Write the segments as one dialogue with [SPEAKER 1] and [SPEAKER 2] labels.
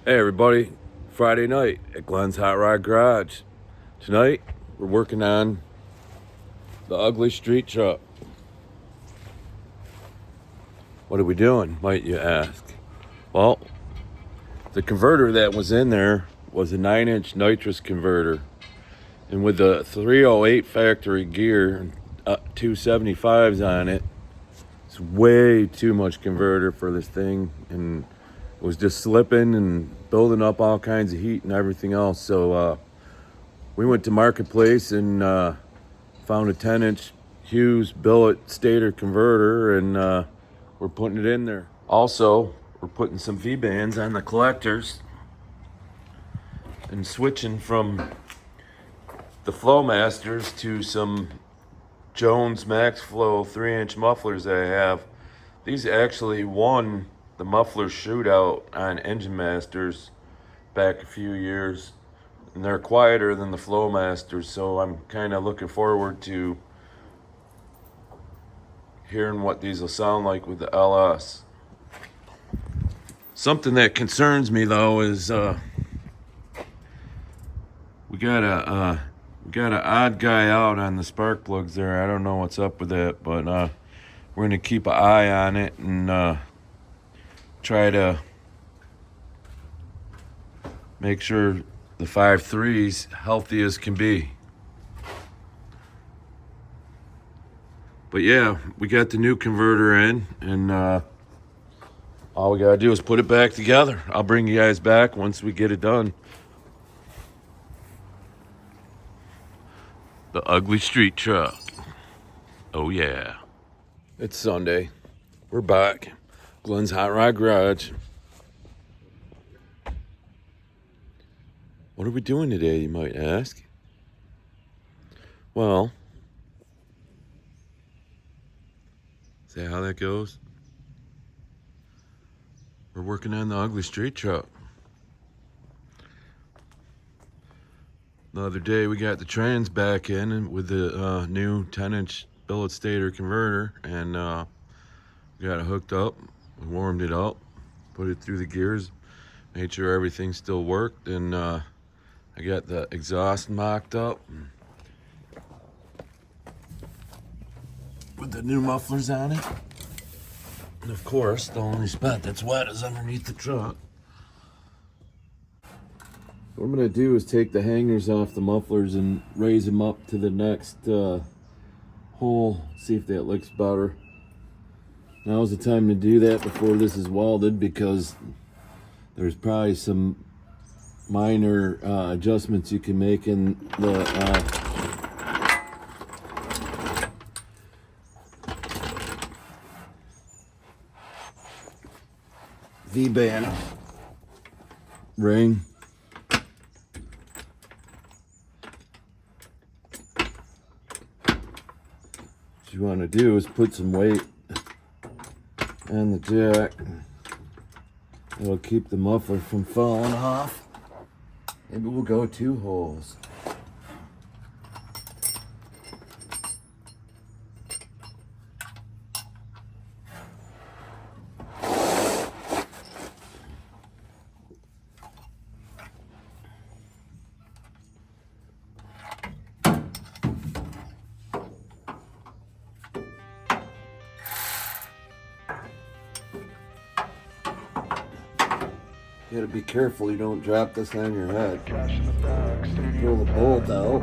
[SPEAKER 1] Hey everybody, Friday night at Glenn's Hot Rod Garage. Tonight we're working on the ugly street truck. What are we doing, might you ask? Well, the converter that was in there was a 9-inch nitrous converter. And with the 308 factory gear, 275s on it, it's way too much converter for this thing. And it was just slipping and building up all kinds of heat and everything else. So we went to Marketplace and found a 10-inch Hughes billet stator converter, and we're putting it in there. Also, we're putting some V-bands on the collectors and switching from the Flowmasters to some Jones Max Flow 3-inch mufflers that I have. These actually won the muffler shootout on Engine Masters back a few years, and they're quieter than the Flowmasters, so I'm kind of looking forward to hearing what these will sound like with the LS. Something that concerns me though is we got an odd guy out on the spark plugs there. I don't know what's up with that, but we're gonna keep an eye on it and try to make sure the 5.3's healthy as can be. But yeah, we got the new converter in, and all we gotta do is put it back together. I'll bring you guys back once we get it done. The ugly street truck. Oh yeah. It's Sunday. We're back. Glenn's Hot Rod Garage. What are we doing today, you might ask? Well, see how that goes? We're working on the ugly street truck. The other day we got the trans back in and with the new 10-inch billet stator converter, and we got it hooked up. We warmed it up, put it through the gears, made sure everything still worked, and I got the exhaust mocked up with the new mufflers on it. And of course, the only spot that's wet is underneath the truck. What I'm gonna do is take the hangers off the mufflers and raise them up to the next hole, see if that looks better. Now's the time to do that before this is welded, because there's probably some minor adjustments you can make in the V-band ring. What you want to do is put some weight on the jack. It'll keep the muffler from falling off. Maybe we'll go 2 holes. You gotta be careful you don't drop this on your head. Pull the bolt out.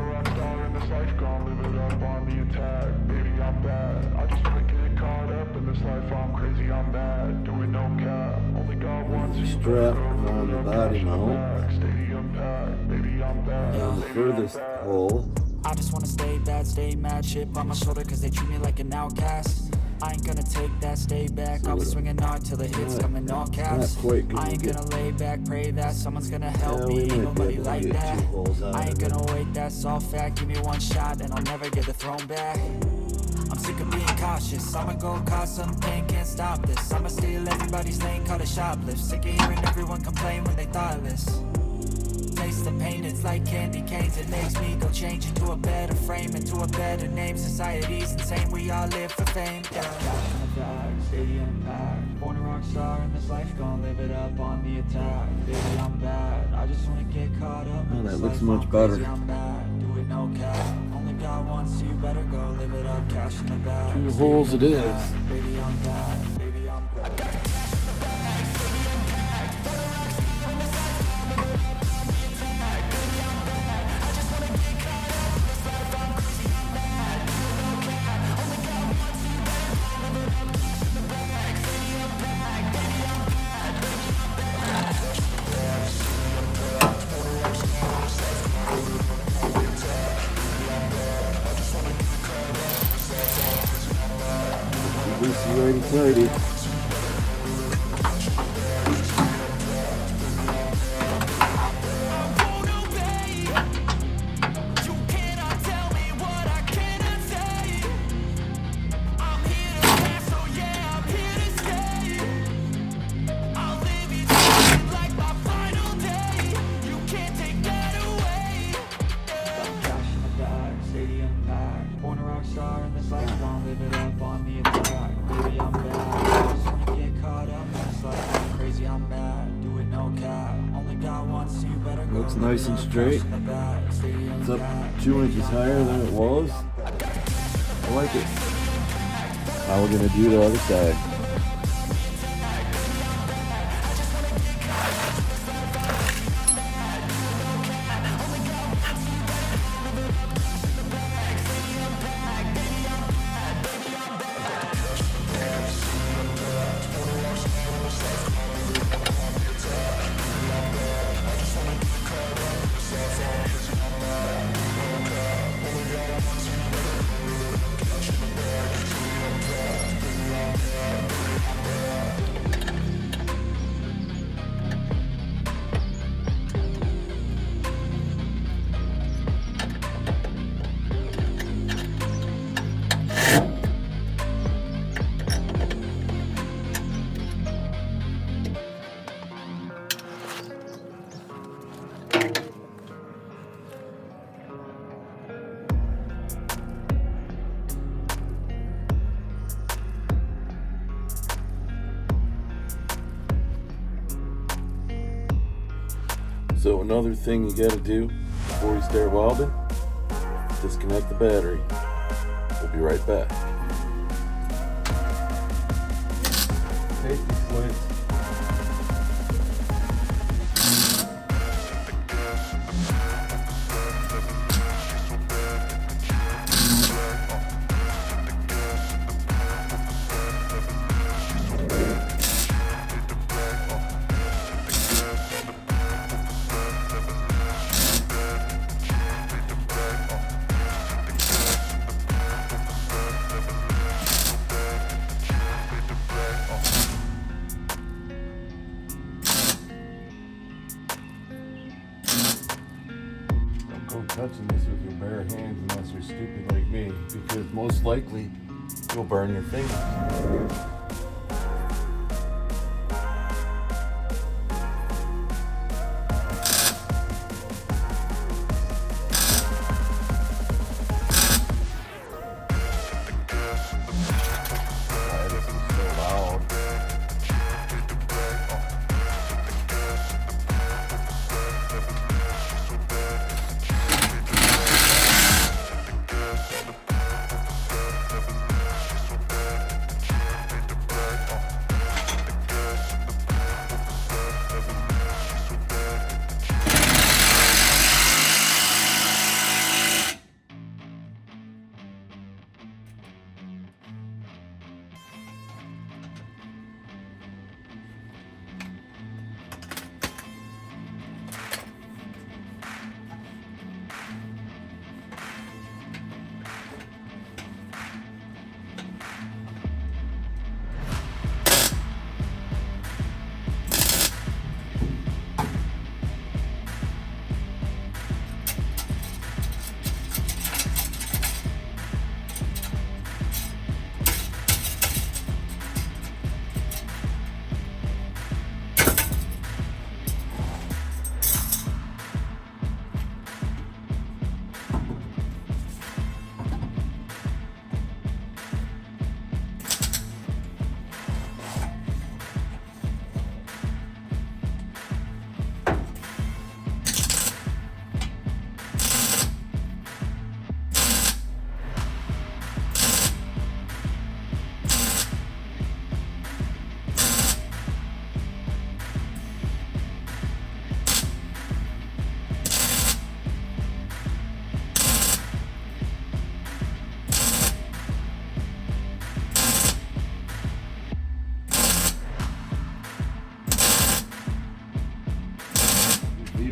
[SPEAKER 1] There's a strap on the body mount. And the furthest hole.
[SPEAKER 2] I just wanna stay bad, stay mad, chip on my shoulder cause they treat me like an outcast. I ain't gonna take that, stay back. I'll be swinging hard till the hits come in all caps. I ain't gonna lay back, pray that someone's gonna help me. Ain't nobody like that. I ain't gonna wait, that's all fact. Give me one shot and I'll never get the throne back. I'm sick of being cautious. I'ma go cause something, can't stop this. I'ma steal everybody's lane, call it shoplift. Sick of hearing everyone complain when they thoughtless. Taste the pain, it's like candy canes. It makes me go change into a better frame, into a better name. Society's insane, we all live for fame. Stadium packed, born a rock star in this life, gonna live it up on the attack. Baby, I'm
[SPEAKER 1] Oh, that looks much better. Two holes it is. Lucy righty tighty. Looks nice and straight. It's up 2 inches higher than it was. I like it. Now we're gonna do the other side. So another thing you gotta do before you start welding, disconnect the battery. We'll be right back. Safety switch. Go touching this with your bare hands unless you're stupid like me, because most likely you'll burn your fingers.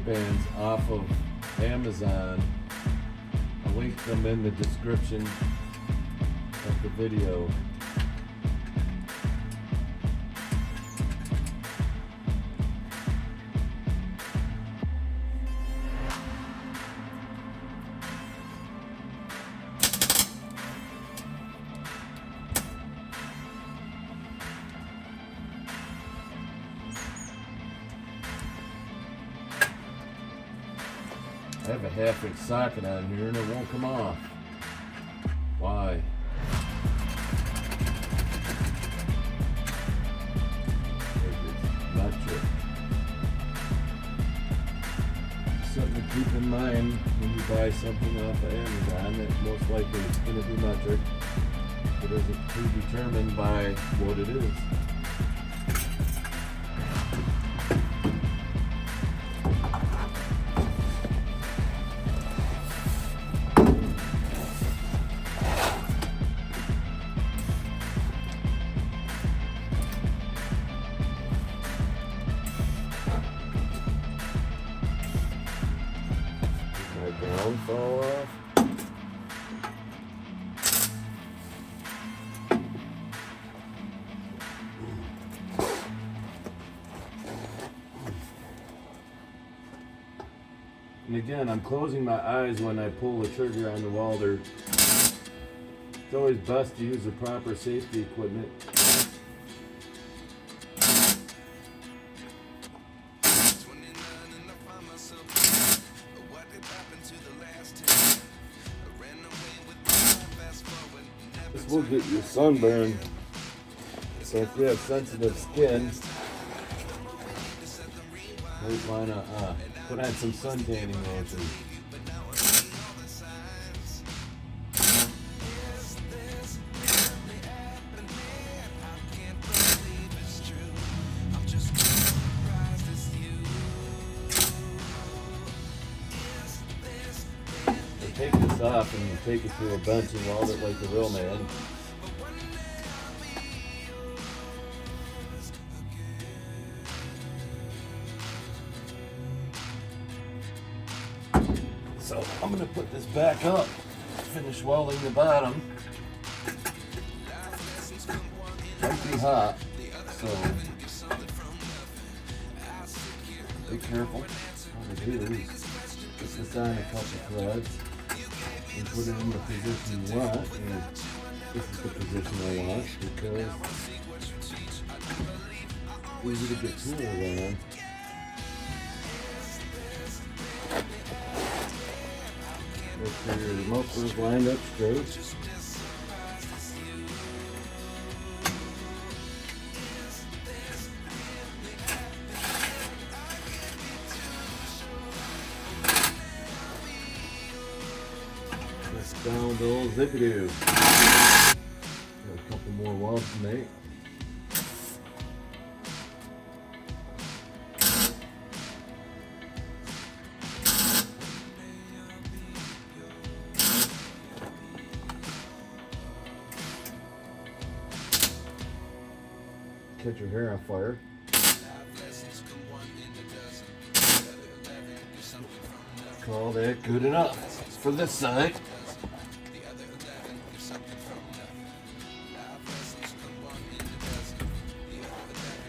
[SPEAKER 1] bands off of Amazon. I'll link them in the description of the video. I have a 1/2 inch socket on here and it won't come off. Why? It's not true. Something to keep in mind when you buy something off of Amazon that most likely it's going to be metric. It isn't predetermined by what it is. Ground fall off. And again, I'm closing my eyes when I pull the trigger on the welder. It's always best to use the proper safety equipment. This will get you sunburned. So if you have sensitive skin, might want to put on some sun tanning lotion. Take this off and take it to a bench and weld it like a real man. So I'm going to put this back up, finish welding the bottom. Might be hot, so be careful. What I do is put this on a couple threads and put it in the position you want. And this is the position I want because it's easy to get tools on. Make sure your muffler's lined up straight. Press down the old zippy-doo. Got a couple more welds to make. Catch your hair on fire. Call that good enough for this side.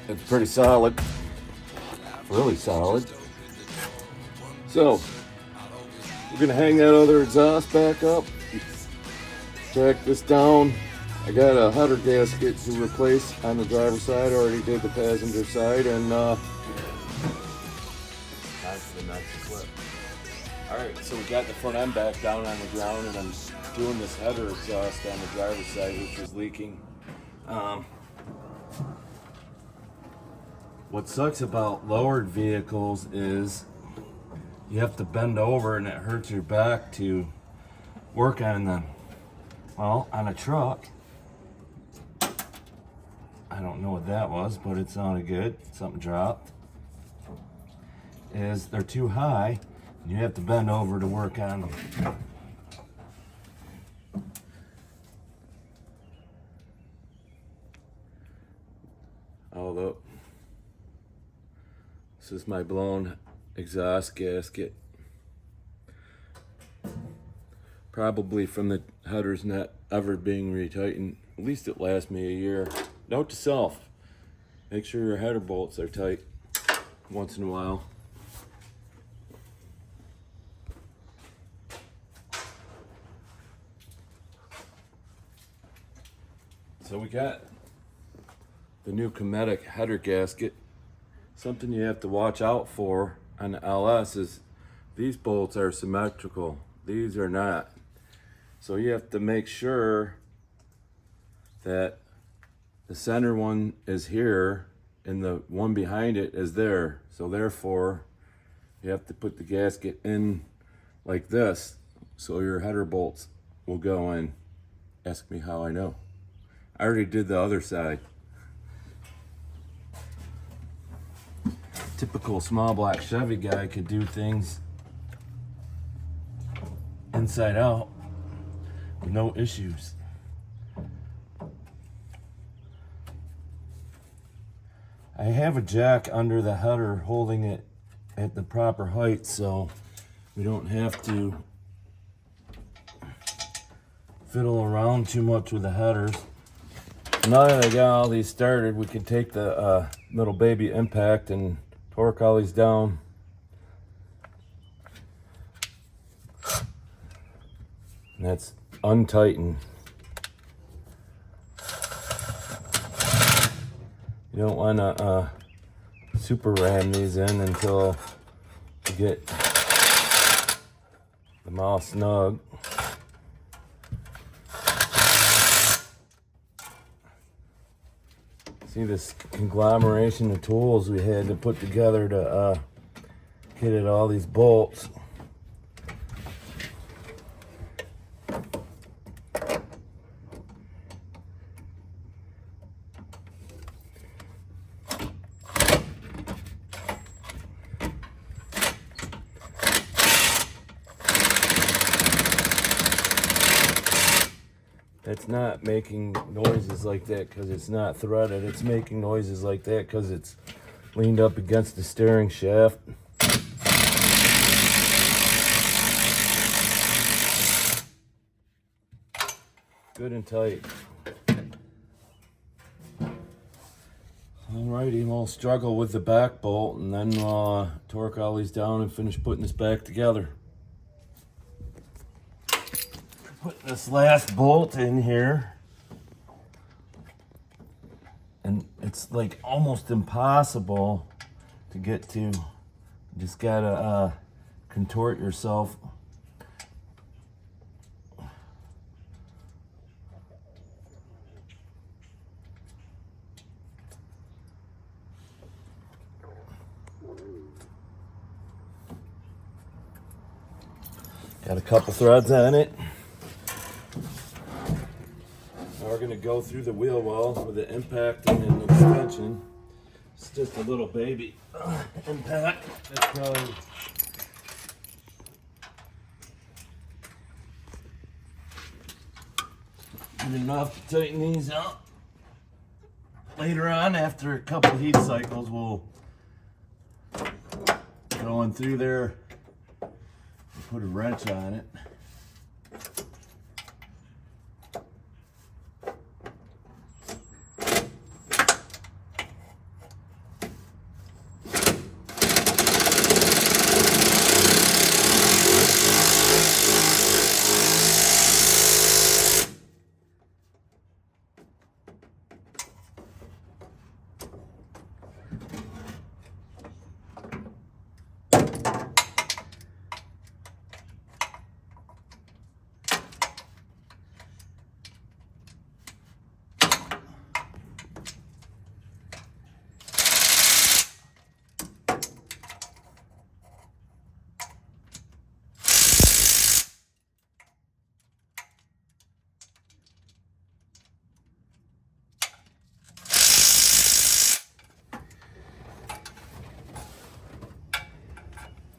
[SPEAKER 1] It's pretty solid, really solid. So we're gonna hang that other exhaust back up, track this down. I got a header gasket to replace on the driver's side. I already did the passenger side, and time for the next flip. Alright, so we got the front end back down on the ground, and I'm doing this header exhaust on the driver's side, which is leaking. What sucks about lowered vehicles is you have to bend over and it hurts your back to work on them. Well, on a truck, I don't know what that was, but it sounded good. Something dropped. Is they're too high, and you have to bend over to work on them. Although this is my blown exhaust gasket. Probably from the headers not ever being retightened. At least it lasts me a year. Note to self, make sure your header bolts are tight once in a while. So we got the new Cometic header gasket. Something you have to watch out for on the LS is these bolts are symmetrical. These are not. So you have to make sure that the center one is here and the one behind it is there. So therefore, you have to put the gasket in like this so your header bolts will go in. Ask me how I know. I already did the other side. Typical small block Chevy guy could do things inside out with no issues. I have a jack under the header holding it at the proper height so we don't have to fiddle around too much with the headers. Now that I got all these started, we can take the little baby impact and torque all these down. And that's untightened. You don't want to super ram these in until you get them all snug. See this conglomeration of tools we had to put together to get at all these bolts. It's not making noises like that because it's not threaded. It's making noises like that because it's leaned up against the steering shaft. Good and tight. Alrighty, we'll struggle with the back bolt and then torque all these down and finish putting this back together. Put this last bolt in here, and it's like almost impossible to get to. You just gotta contort yourself. Got a couple threads on it. We're going to go through the wheel well with the impact and an extension. It's just a little baby impact. That's probably good enough to tighten these up. Later on, after a couple heat cycles, we'll go in through there and put a wrench on it.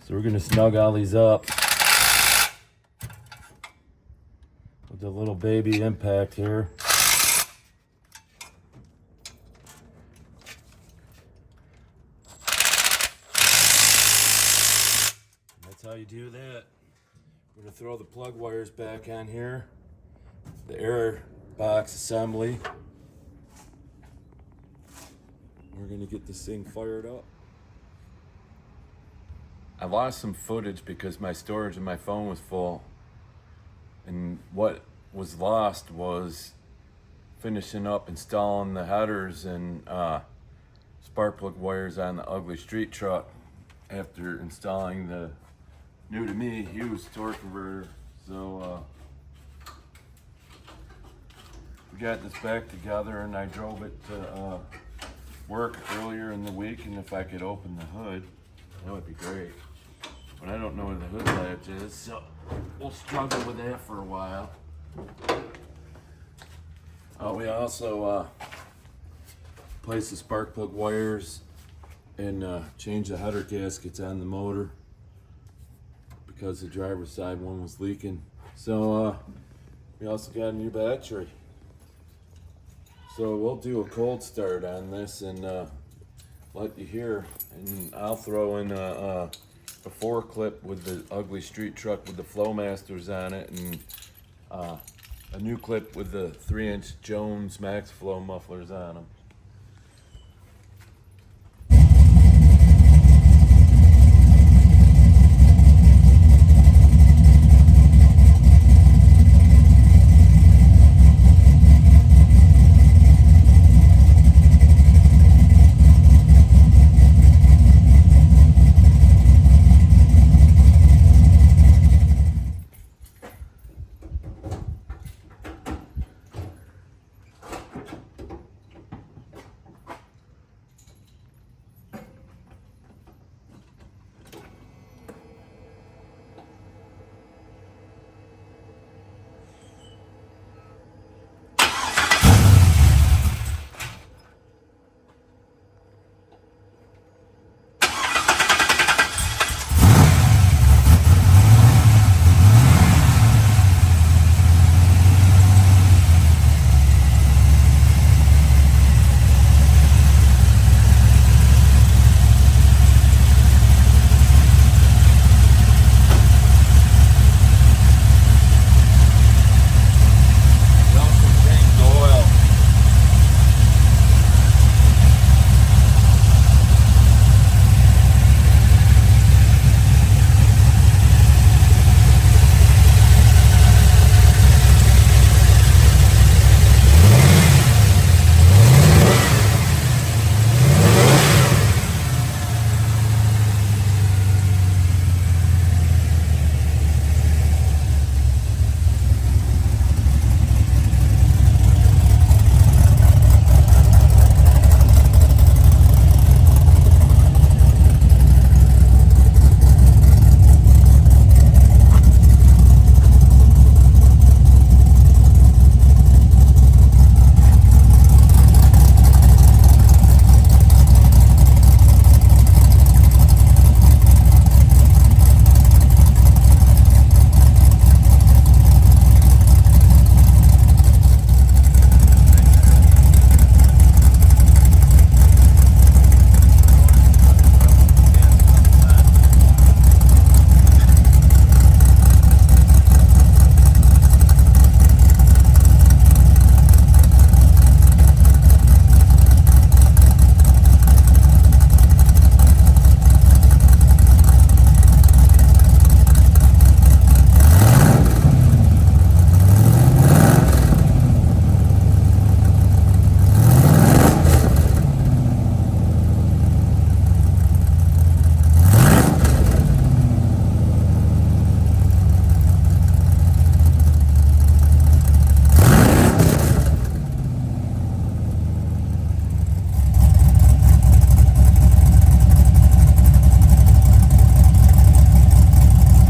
[SPEAKER 1] So we're gonna snug all these up with the little baby impact here. That's how you do that. We're gonna throw the plug wires back on here. The air box assembly. We're gonna get this thing fired up. I lost some footage because my storage in my phone was full. And what was lost was finishing up installing the headers and spark plug wires on the ugly street truck after installing the new to me Hughes torque converter. So we got this back together and I drove it to work earlier in the week, and if I could open the hood, that would be great. But I don't know where the hood latch is, so we'll struggle with that for a while. We also placed the spark plug wires and changed the header gaskets on the motor because the driver's side one was leaking. So we also got a new battery. So we'll do a cold start on this and let you hear. And I'll throw in a before clip with the ugly street truck with the Flowmasters on it, and a new clip with the 3-inch Jones Max Flow mufflers on them.